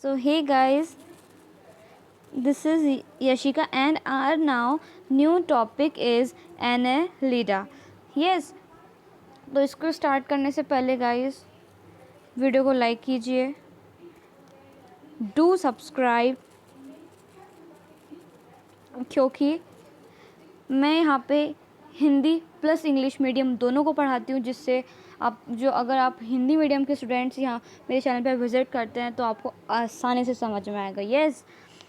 So hey guys, this is Yashika and our now new topic is Annelida. Yes, तो इसको start करने से पहले गाइस वीडियो को लाइक कीजिए, डू सब्सक्राइब, क्योंकि मैं यहाँ पे हिंदी प्लस इंग्लिश मीडियम दोनों को पढ़ाती हूँ, जिससे अगर आप हिंदी मीडियम के स्टूडेंट्स यहाँ मेरे चैनल पर विज़िट करते हैं तो आपको आसानी से समझ में आएगा। यस,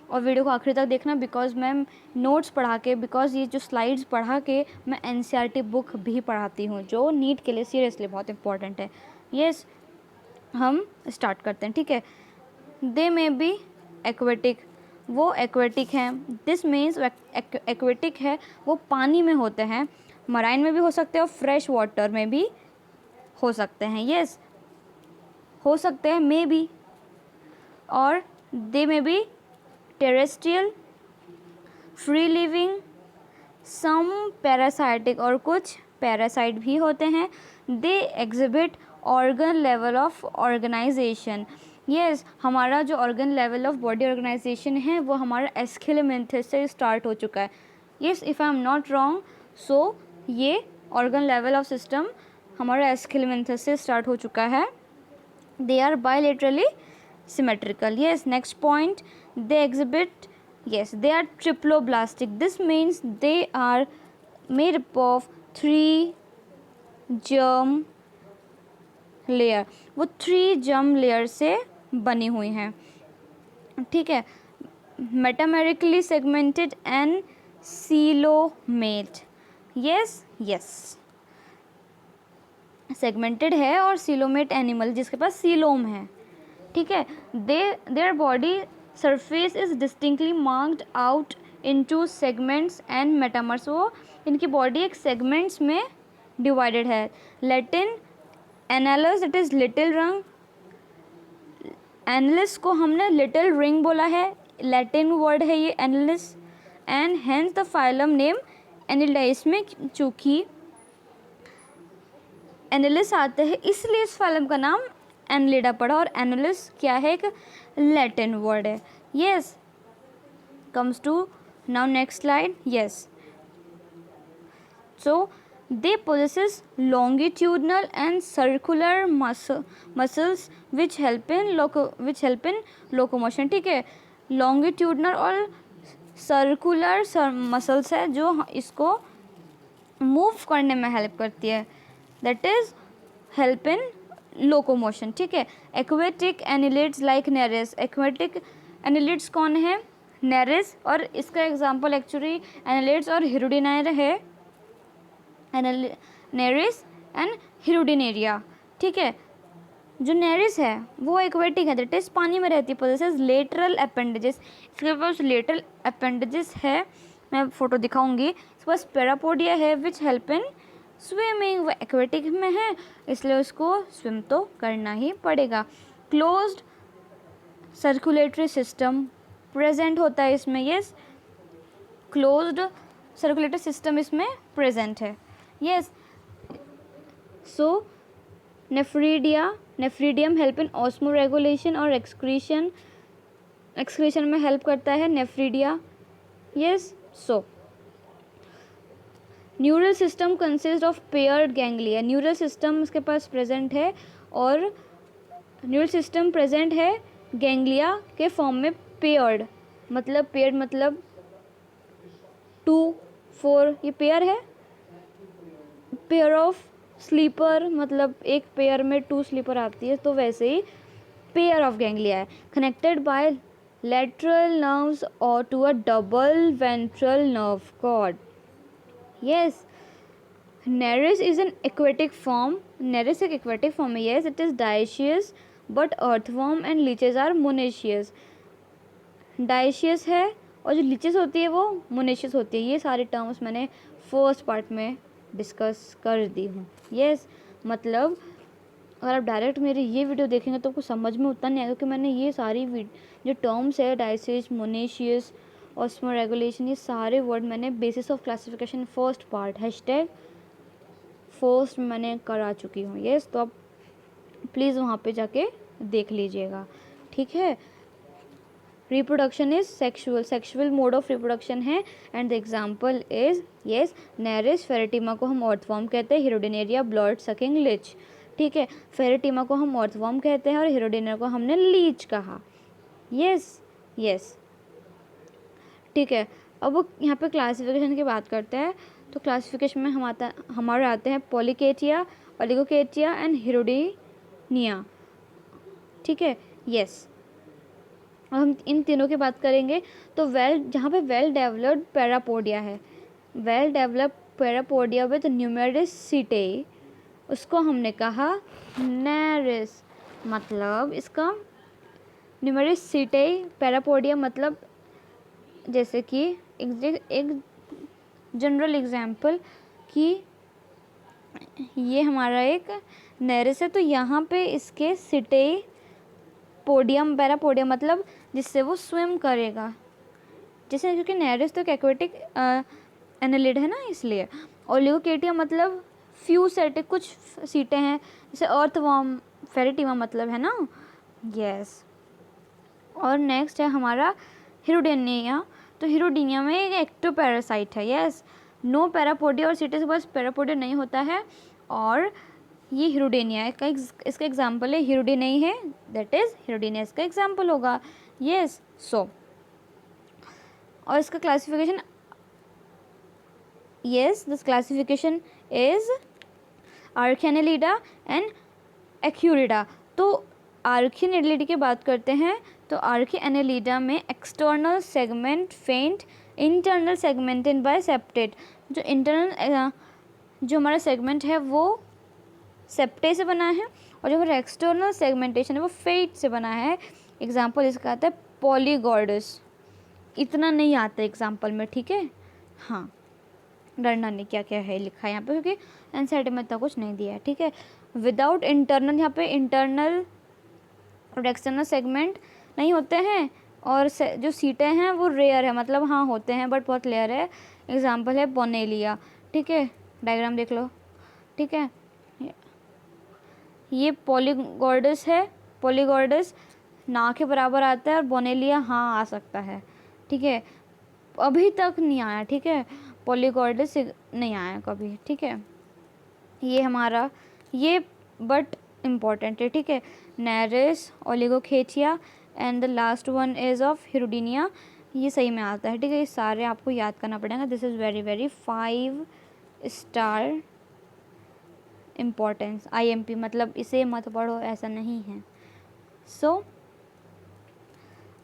और वीडियो को आखिरी तक देखना, बिकॉज़ मैम नोट्स पढ़ा के, बिकॉज़ ये जो स्लाइड्स पढ़ा के मैं एनसीईआरटी बुक भी पढ़ाती हूँ, जो नीट के लिए सीरियसली बहुत इंपॉर्टेंट है। यस, हम स्टार्ट करते हैं, ठीक है। दे मे बी एक्वेटिक, वो एक्वेटिक हैं। दिस मीन्स एक्वेटिक है, वो पानी में होते हैं। मराइन में भी हो सकते हैं और फ्रेश वाटर में भी हो सकते हैं। यस, हो सकते हैं, मे बी। और they may be terrestrial, free living, some parasitic, और कुछ पैरासाइट भी होते हैं। They exhibit organ level of organisation. Yes, हमारा जो organ level of body organisation है वो हमारा एस्केलेमेंथस से स्टार्ट हो चुका है। Yes, if I am not wrong, so ये ऑर्गन लेवल ऑफ सिस्टम हमारा एस्केलेमेंथस से स्टार्ट हो चुका है। They are bilaterally symmetrical. Yes, next point, they exhibit, yes, they are triploblastic. This means they are made up of 3 germ layer. वो 3 germ layer से बनी हुई हैं, ठीक है। metamerically segmented and coelomate. yes yes, segmented है और coelomate animal जिसके पास सीलोम है, ठीक है। Their body surface is distinctly marked out into segments and metamers. वो इनकी बॉडी एक सेगमेंट्स में डिवाइडेड है। लैटिन एनालस, इट इज़ लिटिल रंग। एनालिस को हमने लिटिल रिंग बोला है, लैटिन वर्ड है ये एनालिस, and hence the phylum name Annelida. इसमें चूँकि एनालिस आते हैं इसलिए इस फाइलम का नाम एनिलिडा पड़ा, और एनालिस क्या है, एक लैटिन वर्ड है। Yes, comes to now next slide. Yes, so they possesses longitudinal and circular muscles which help in locomotion, ठीक है। लॉन्गिट्यूडनल और सर्कुलर मसल्स है जो इसको मूव करने में हेल्प करती है, that is help in locomotion, ठीक है। Aquatic annelids like Nereis, aquatic annelids कौन है, नेरिस, और इसका एग्जांपल एक्चुअली एनिलिड्स और हिरुडिनायर है, नेरिस एंड हिरुडिनेरिया, ठीक है। जो नेरिस है वो एक्वेटिक है, दैट इज पानी में रहती है, पोजेसेस लेटरल अपेंडेजेस। इसके पास लेटरल अपेंडेजेस है, मैं फोटो दिखाऊंगी। इसके पास पैरापोडिया है विच हेल्प इन स्विमिंग। वो एक्वेटिक में है इसलिए उसको स्विम तो करना ही पड़ेगा। क्लोज्ड सर्कुलेटरी सिस्टम प्रेजेंट होता है इसमें। यस, क्लोज्ड सर्कुलेटरी सिस्टम इसमें प्रेजेंट है। Yes, so nephridium help in osmo regulation और एक्सक्रीशन में हेल्प करता है nephridia. Yes, so neural system consist of paired ganglia. Neural system इसके पास प्रेजेंट है, और न्यूरल सिस्टम प्रेजेंट है गैंग्लिया के फॉर्म में। पेयर्ड मतलब 2, 4, ये पेयर है। पेयर ऑफ स्लीपर मतलब एक पेयर में 2 स्लीपर आती है, तो वैसे ही पेयर ऑफ गैंग्लिया है। कनेक्टेड बाय लेटरल नर्व्स और to a double ventral nerve cord. Yes, Nereis is an aquatic form. Nereis एक aquatic form है. Yes, it is dioecious, but earthworm and leeches are monoecious. Dioecious है और जो leeches होती है वो monoecious होती है। ये सारे terms मैंने फर्स्ट पार्ट में डिस्कस कर दी हूँ। Yes, मतलब अगर आप डायरेक्ट मेरी ये वीडियो देखेंगे तो आपको समझ में उतना नहीं आएगा, क्योंकि मैंने ये सारी जो टर्म्स है डायसिस, मोनेशियस, ऑस्मो रेगुलेशन, ये सारे वर्ड मैंने basis of classification first part #first में मैंने करा चुकी हूँ। यस, तो आप प्लीज़ वहाँ पे जाके देख लीजिएगा, ठीक है। Reproduction is sexual, sexual mode of reproduction है। And the example is yes Nereis Pheretima को हम अर्थवर्म कहते हैं, हिरोडिनेरिया ब्लड सकिंग लीच। ठीक है, फेरेटिमा को हम अर्थवर्म कहते हैं और हिरोडिनेरिया को हमने लीच कहा। यस यस ठीक है। अब यहाँ पे क्लासिफिकेशन की बात करते हैं। तो क्लासिफिकेशन में हमारे आते हैं पॉलीकेटिया, ओलिगोकेटिया एंड हिरोडिनिया। ठीक है, यस। अब हम इन तीनों की बात करेंगे। तो जहाँ पे वेल डेवलप्ड पैरापोडिया है, well developed parapodia with numerous सीटे, उसको हमने कहा नेरिस। मतलब इसका न्यूमेरस सीटे पैरापोडिया मतलब जैसे कि एक जनरल एग्जाम्पल कि ये हमारा एक नेरिस है, तो यहाँ पे इसके सीटे पोडियम पैरापोडियम मतलब जिससे वो स्विम करेगा, जैसे क्योंकि नेरिस तो एक्वेटिक एनालिड है ना, इसलिए। ओलिगोकेटिया मतलब फ्यू सेट, कुछ सीटें हैं, जैसे अर्थवर्म, फेरेटिमा मतलब है ना, यस। और नेक्स्ट है हमारा हिरोडिनिया। तो हिरोडिनिया में एक एक्टिव पैरासाइट है, यस। नो पैरापोडिया और सीटे से बस पैरापोडिया नहीं होता है, और ये हिरोडिनिया है। इसका एग्जाम्पल है हिरोडिनी है, दैट इज हिरोडिनिया इसका एग्जाम्पल होगा, यस। सो और इसका classification, yes this classification is Archiannelida and acurida. तो आर्कियानेलिडा की बात करते हैं। तो आर्कियानेलिडा में external segment faint, internal segmented by septate. जो इंटरनल जो हमारा सेगमेंट है वो सेप्टे से बना है, और जो हमारा एक्सटर्नल सेगमेंटेशन है वो फेट से बना है। एग्जाम्पल इसका आता है पॉलीगॉर्डस। इतना नहीं आता एग्जाम्पल में, ठीक है, हाँ, डरना नहीं क्या क्या है लिखा है यहाँ पे, क्योंकि एनसीईआरटी में इतना कुछ नहीं दिया है, ठीक है। विदाउट इंटरनल, यहाँ पे इंटरनल और एक्सटर्नल सेगमेंट नहीं होते हैं, और जो सीटें हैं वो रेयर है, मतलब हाँ होते हैं बट बहुत रेयर है। एग्जाम्पल है बोनेलिया, ठीक है, डायग्राम देख लो, ठीक है। ये पॉलीगॉर्डस है, पॉलीगॉर्डस ना के बराबर आता है, और बोनेलिया हाँ आ सकता है, ठीक है, अभी तक नहीं आया, ठीक है, पॉलीगॉर्डस नहीं आया कभी, ठीक है। ये हमारा ये बट इम्पॉर्टेंट है, ठीक है। Nereis, Oligochaeta and the last one is of Hirudinea, ये सही में आता है, ठीक है। ये सारे आपको याद करना पड़ेगा। This is very very 5 star importance, IMP, मतलब इसे मत पढ़ो ऐसा नहीं है। सो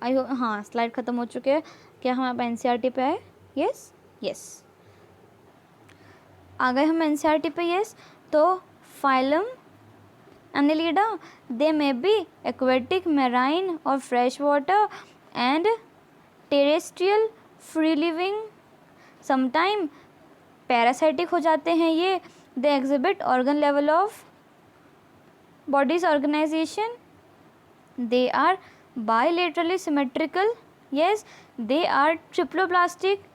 आई होप, हाँ स्लाइड ख़त्म हो चुके हैं। क्या हम आप NCERT पे आए? यस यस, आ गए हम NCERT पे, यस। तो phylum Annelida, they may be aquatic, marine or freshwater and terrestrial, free living, sometime parasitic हो जाते हैं ये। They exhibit organ level of body's organization. They are bilaterally symmetrical. Yes, they are triploblastic.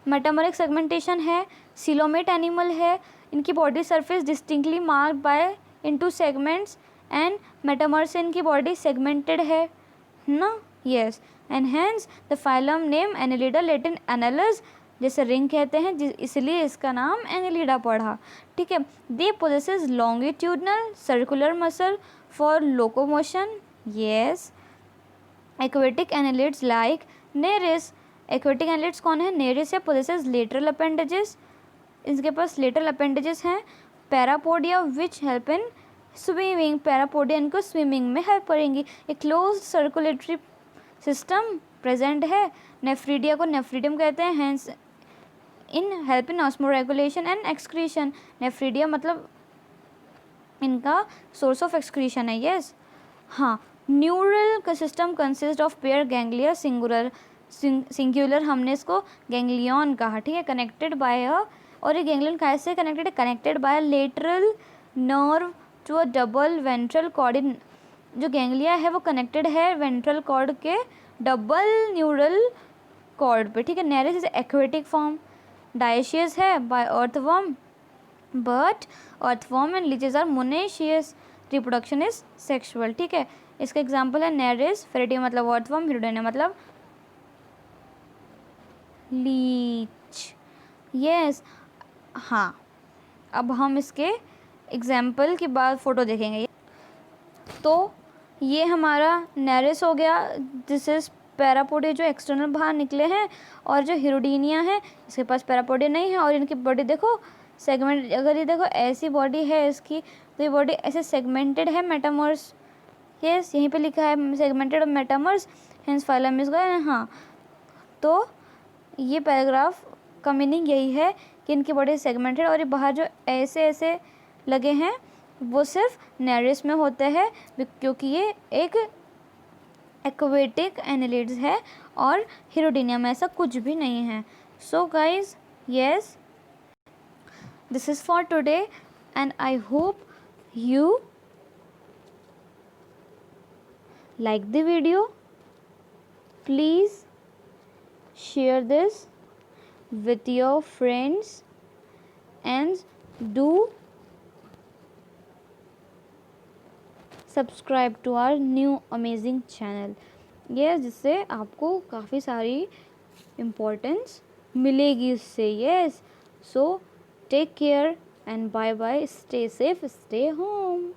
Metameric segmentation है, coelomate animal है, इनकी body surface distinctly marked by into segments, and metamer से इनकी body segmented है ना, yes. And hence the phylum name Annelida, Latin annulus, जैसे ring कहते हैं इसलिए इसका नाम एनेलिडा पड़ा, ठीक है। They possesses longitudinal circular muscle for locomotion, yes. Aquatic annelids like Nereis, aquatic annelids कौन है? नेरिस है। पोजेसेस लेटरल अपेंडेजेस, इसके पास लेटरल अपेंडेजेस हैं। Parapodia which help in swimming, parapodia इनको स्विमिंग में हेल्प करेंगी। एक क्लोज सर्कुलेटरी सिस्टम प्रेजेंट है। नेफ्रीडिया को नेफ्रीडियम कहते हैं, hence in help in osmoregulation and excretion. Nephridia मतलब इनका सोर्स ऑफ एक्सक्रीशन है, यस, हाँ। न्यूरल का system consist of pair ganglia singular, हमने इसको गैंग्लियन कहा, ठीक है। कनेक्टेड बाय और ये गैंग्लियन कैसे कनेक्टेड है? Connected by lateral nerve to a double ventral cord. जो गैंग्लिया है वो कनेक्टेड है वेंट्रल कॉर्ड के डबल न्यूरल कॉर्ड पे, ठीक है। Nereis is aquatic form, dioecious है by earthworm, but earthworm and leeches are monoecious, reproduction is sexual, ठीक है। इसका एग्जाम्पल है नेरिस, फेरेटिया मतलब अर्थवर्म, हिरोडिनिया मतलब लीच। यस, हाँ, अब हम इसके एग्जाम्पल के बाद फ़ोटो देखेंगे। तो ये हमारा नेरिस हो गया, दिस इज़ पैरापोडिया जो एक्सटर्नल बाहर निकले हैं, और जो हिरोडीनिया है इसके पास पैरापोडिया नहीं है, और इनकी बॉडी देखो सेगमेंट, अगर ये देखो ऐसी बॉडी है इसकी, तो ये बॉडी ऐसे सेगमेंटेड है, मेटामर्स। यस, यहीं पे लिखा है segmented metamers, hence phylum is gone. हाँ, तो ये पैराग्राफ का मीनिंग यही है कि इनकी बॉडी सेगमेंटेड, और ये बाहर जो ऐसे ऐसे लगे हैं वो सिर्फ नेरिस में होते हैं, क्योंकि ये एक एक्वेटिक एनालिड्स है, और हिरोडीनिया में ऐसा कुछ भी नहीं है। So guys, yes, this is for today, and I hope you like the video. Please share this with your friends and do subscribe to our new amazing channel. ये जिससे आपको काफ़ी सारी इम्पोर्टेंस मिलेगी इससे। Yes, so take care and bye bye, stay safe, stay home.